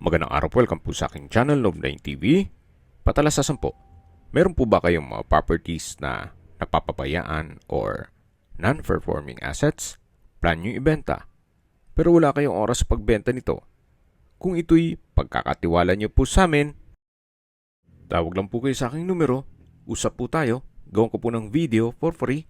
Magandang araw po, welcome po sa aking channel, Love9 TV. Patalasasan po, meron po ba kayong mga properties na napapabayaan or non-performing assets? Plan nyo ibenta, pero wala kayong oras sa pagbenta nito. Kung ito'y pagkakatiwala nyo po sa amin, tawag lang po kayo sa aking numero, usap po tayo, gawin ko po ng video for free.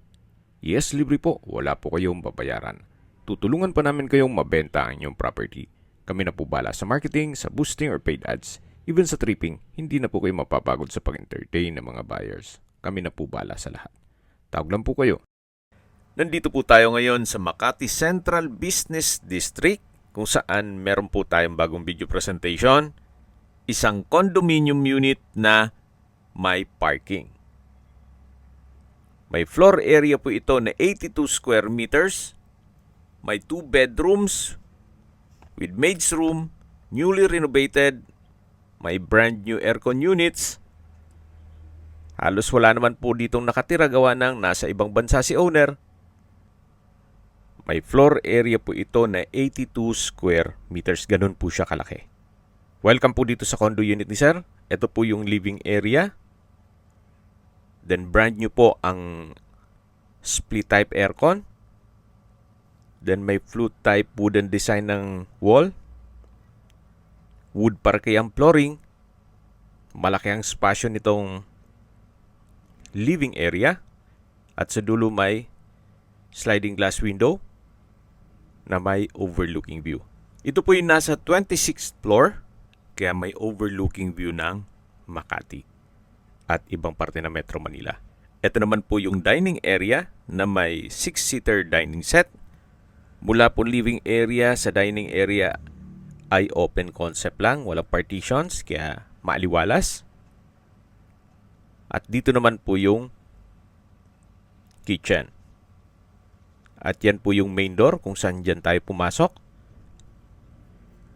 Yes, libre po, wala po kayong babayaran. Tutulungan pa namin kayong mabenta ang inyong property. Kami na po bala sa marketing, sa boosting or paid ads. Even sa tripping, hindi na po kayo mapapagod sa pag-entertain ng mga buyers. Kami na po bala sa lahat. Tawag lang po kayo. Nandito po tayo ngayon sa Makati Central Business District kung saan meron po tayong bagong video presentation. Isang condominium unit na may parking. May floor area po ito na 82 square meters. May 2 bedrooms with maid's room, newly renovated. May brand new aircon units. Halos wala naman po ditong nakatira gawa ng nasa ibang bansa si owner. May floor area po ito na 82 square meters. Ganun po siya kalaki. Welcome po dito sa condo unit ni sir. Ito po yung living area. Then brand new po ang split type aircon. Then may flute type wooden design ng wall. Wood parquet ang flooring. Malaki ang spasyo nitong living area. At sa dulo may sliding glass window na may overlooking view. Ito po yung nasa 26th floor, kaya may overlooking view ng Makati at ibang parte ng Metro Manila. Ito naman po yung dining area na may 6-seater dining set. Mula po living area sa dining area ay open concept lang, walang partitions, kaya maaliwalas. At dito naman po yung kitchen. At yan po yung main door kung saan dyan tayo pumasok.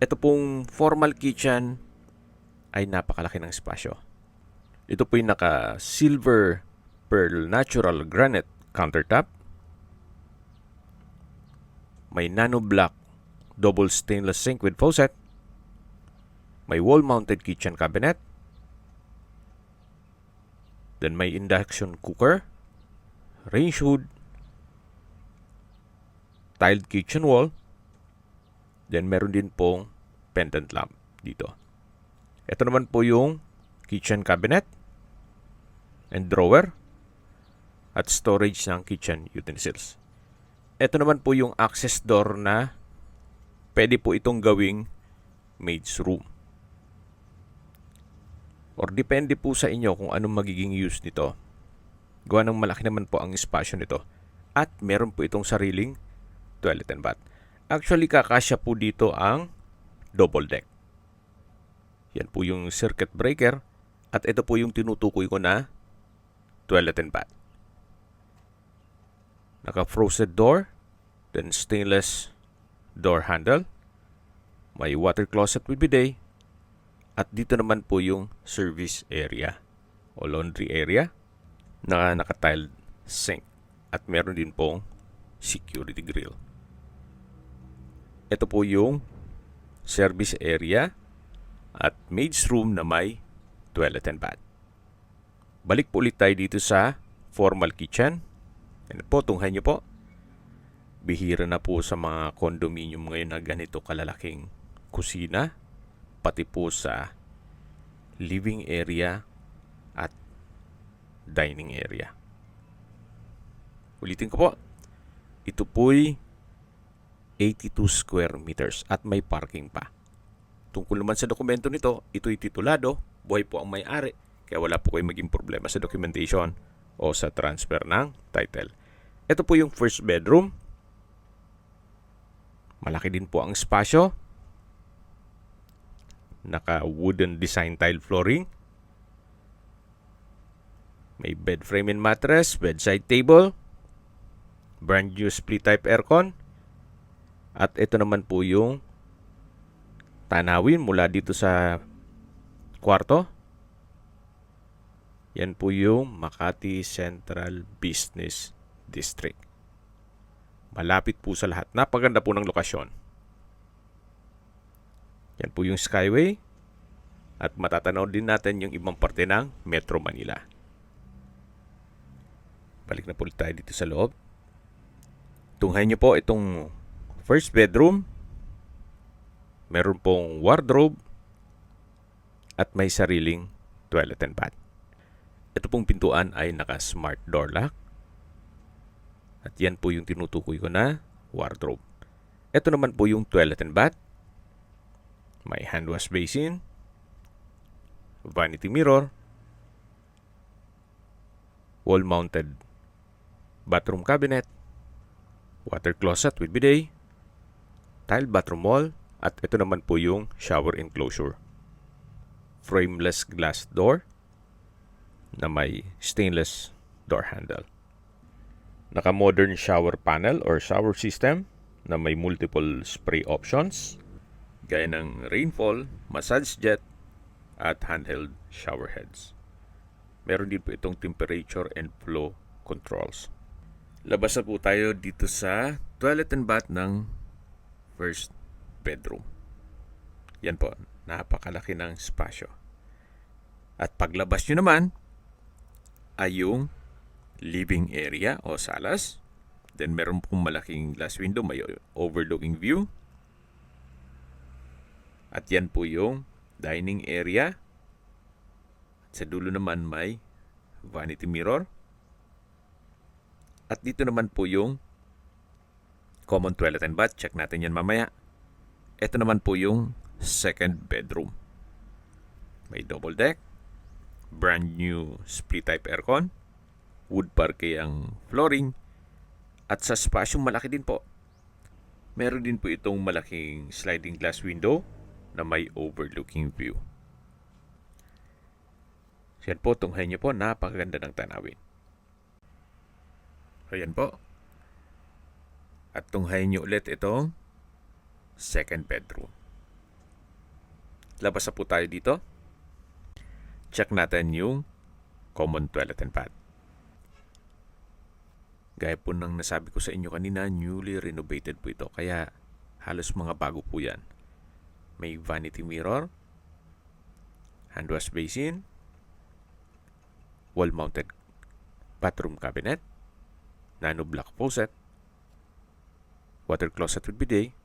Ito pong formal kitchen ay napakalaki ng espasyo. Ito po yung naka-silver pearl natural granite countertop. May nano-black double stainless sink with faucet. May wall-mounted kitchen cabinet. Then may induction cooker, range hood, tiled kitchen wall. Then meron din pong pendant lamp dito. Ito naman po yung kitchen cabinet and drawer at storage ng kitchen utensils. Ito naman po yung access door na pwede po itong gawing maid's room. Or depende po sa inyo kung anong magiging use nito. Gawa ng malaki naman po ang espasyo nito. At meron po itong sariling toilet and bath. Actually, kakasya po dito ang double deck. Yan po yung circuit breaker. At ito po yung tinutukoy ko na toilet and bath. Naka-frosted door. Then stainless door handle. May water closet with bidet. At dito naman po yung service area o laundry area na naka-tiled sink. At meron din pong security grill. Ito po yung service area at maid's room na may toilet and bath. Balik po ulit tayo dito sa formal kitchen. Yan po, tunghayan nyo po. Bihira na po sa mga condominium ngayon na ganito kalalaking kusina, pati po sa living area at dining area. Ulitin ko po, ito po'y 82 square meters at may parking pa. Tungkol naman sa dokumento nito, ito'y titulado, buhay po ang may-ari, kaya wala po kayong maging problema sa documentation o sa transfer ng title. Ito po yung first bedroom. Malaki din po ang espasyo. Naka-wooden design tile flooring. May bed frame and mattress, bedside table, brand new split type aircon. At ito naman po yung tanawin mula dito sa kwarto. Yan po yung Makati Central Business District. Malapit po sa lahat. Napaganda po ng lokasyon. Yan po yung Skyway. At matatanaw din natin yung ibang parte ng Metro Manila. Balik na po tayo dito sa loob. Tunghayin niyo po itong first bedroom. Meron pong wardrobe at may sariling toilet and bath. Ito pong pintuan ay naka-smart door lock. At yan po yung tinutukoy ko na wardrobe. Ito naman po yung toilet and bath. May hand wash basin, vanity mirror, wall-mounted bathroom cabinet, water closet with bidet, tile bathroom wall, at ito naman po yung shower enclosure. Frameless glass door na may stainless door handle. Naka-modern shower panel or shower system na may multiple spray options gaya ng rainfall, massage jet, at handheld shower heads. Meron din po itong temperature and flow controls. Labas na po tayo dito sa toilet and bath ng first bedroom. Yan po, napakalaki ng spasyo. At paglabas nyo naman ay yung living area o salas. Then meron pong malaking glass window, may overlooking view. At yan po yung dining area. At sa dulo naman may vanity mirror. At dito naman po yung common toilet and bath. Check natin yan mamaya. Ito naman po yung second bedroom. May double deck. Brand new split type aircon. Wood parquet ang flooring. At sa spasyong malaki din po. Meron din po itong malaking sliding glass window na may overlooking view. So yan po, tunghayin nyo po, napakaganda ng tanawin. So yan po. At tunghayin nyo ulit itong second bedroom. Labas na po tayo dito. Check natin yung common toilet and bath. Gaya po ng nasabi ko sa inyo kanina, newly renovated po ito. Kaya halos mga bago po yan. May vanity mirror, hand wash basin, wall-mounted bathroom cabinet, nano block faucet, water closet with bidet.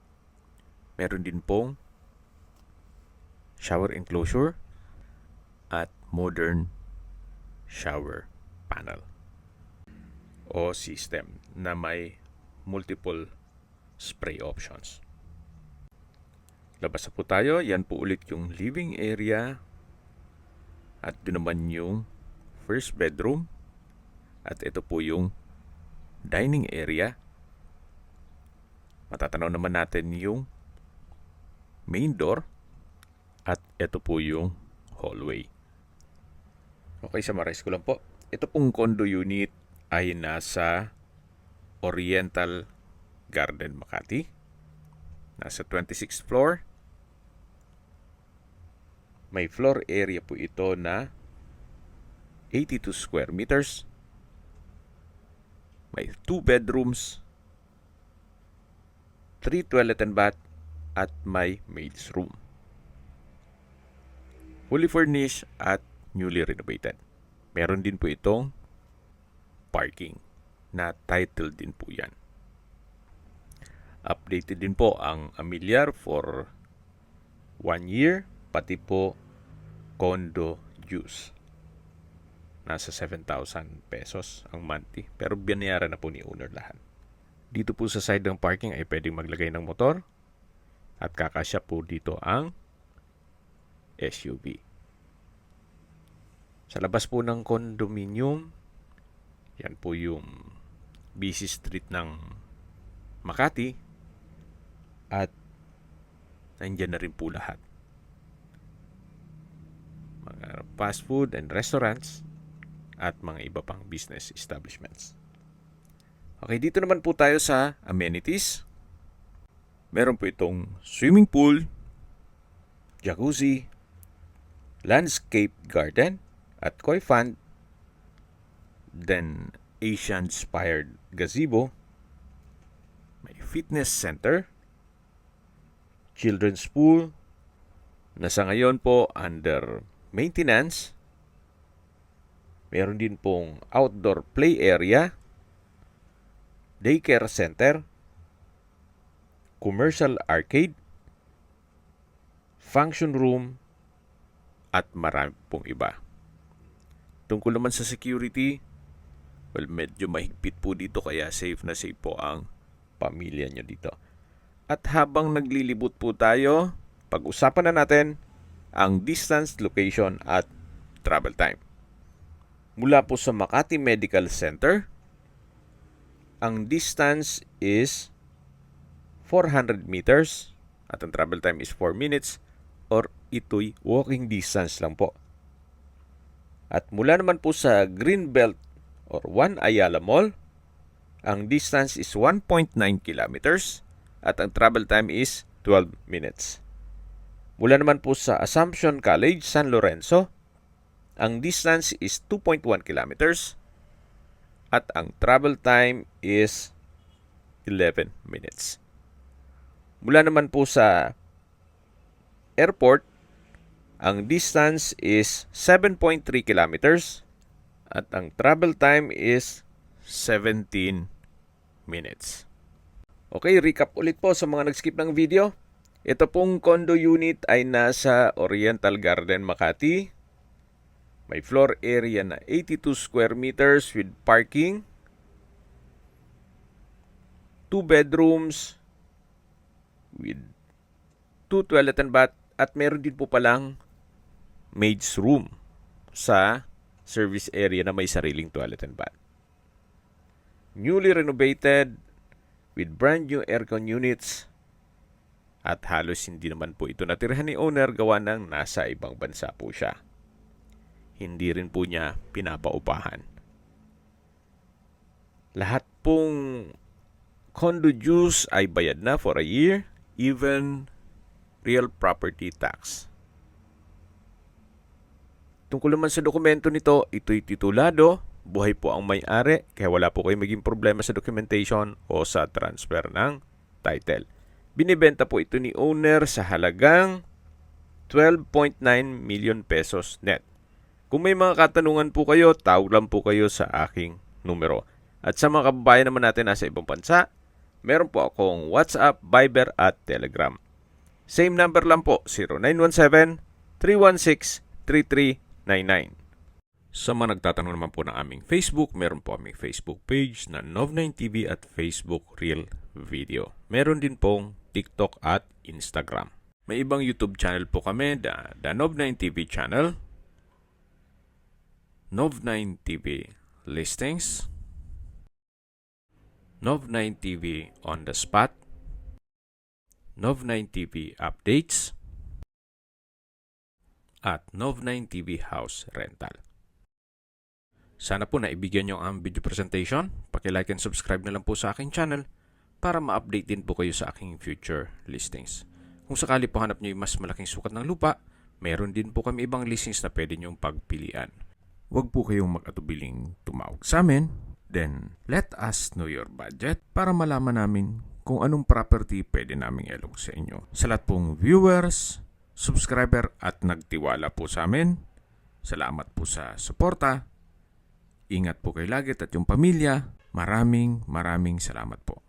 Meron din pong shower enclosure at modern shower panel o system na may multiple spray options. Labas na po tayo. Yan po ulit yung living area. At doon naman yung first bedroom. At ito po yung dining area. Matatanaw naman natin yung main door. At ito po yung hallway. Okay, summarize ko lang po. Ito pong condo unit ay nasa Oriental Garden, Makati. Nasa 26th floor. May floor area po ito na 82 square meters. May 2 bedrooms, 3 toilet and bath, at may maid's room. Fully furnished at newly renovated. Meron din po itong parking na title din po yan. Updated din po ang amilyar for 1 year, pati po condo dues. Nasa 7,000 pesos ang monthly, pero binayaran na po ni owner lahat. Dito po sa side ng parking ay pwedeng maglagay ng motor at kakasya po dito ang SUV. Sa labas po ng condominium, yan po yung busy street ng Makati at nandiyan na rin po lahat. Mga fast food and restaurants at mga iba pang business establishments. Okay, dito naman po tayo sa amenities. Meron po itong swimming pool, jacuzzi, landscape garden, at koi fund, then Asian-inspired gazebo, may fitness center, children's pool, na sa ngayon po under maintenance. Meron din pong outdoor play area, daycare center, commercial arcade, function room, at marami pong iba. Tungkol naman sa security, well, medyo mahigpit po dito kaya safe na safe po ang pamilya nyo dito. At habang naglilibot po tayo, pag-usapan na natin ang distance, location at travel time. Mula po sa Makati Medical Center, ang distance is 400 meters at ang travel time is 4 minutes or ito'y walking distance lang po. At mula naman po sa Greenbelt or One Ayala Mall, ang distance is 1.9 kilometers at ang travel time is 12 minutes. Mula naman po sa Assumption College, San Lorenzo, ang distance is 2.1 kilometers at ang travel time is 11 minutes. Mula naman po sa airport, ang distance is 7.3 kilometers at ang travel time is 17 minutes. Okay, recap ulit po sa mga nag-skip ng video. Ito pong condo unit ay nasa Oriental Garden, Makati. May floor area na 82 square meters with parking. 2 bedrooms with 2 toilet and bath at meron din po palang maid's room sa service area na may sariling toilet and bath. Newly renovated with brand new aircon units. At halos hindi naman po ito natirhan ni owner gawa ng nasa ibang bansa po siya. Hindi rin po niya pinapaupahan. Lahat pong condo dues ay bayad na for a year, even real property tax. Tungkol naman sa dokumento nito, ito'y titulado, buhay po ang may-ari, kaya wala po kayong maging problema sa documentation o sa transfer ng title. Binibenta po ito ni owner sa halagang 12.9 million pesos net. Kung may mga katanungan po kayo, tawag lang po kayo sa aking numero. At sa mga kababayan naman natin nasa ibang bansa, meron po akong WhatsApp, Viber at Telegram. Same number lang po, 0917-316-3399. Sa mga nagtatanong naman po ng aming Facebook, meron po aming Facebook page na Nov9TV at Facebook Real Video. Meron din pong TikTok at Instagram. May ibang YouTube channel po kami, the Nov9TV channel, Nov9TV Listings, Nov9TV On The Spot, Nov9TV Updates, at Nov9TV House Rental. Sana po naibigyan nyo ang video presentation. Paki-like and subscribe na lang po sa aking channel para ma-update din po kayo sa aking future listings. Kung sakali po hanap nyo yung mas malaking sukat ng lupa, meron din po kami ibang listings na pwede nyong pagpilian. Huwag po kayong mag-atubiling tumawag sa amin. Then, let us know your budget para malaman namin kung anong property pwede naming ilog sa inyo. Sa lahat pong viewers, subscriber at nagtiwala po sa amin, salamat po sa suporta. Ingat po kayo lagi at yung pamilya. Maraming salamat po.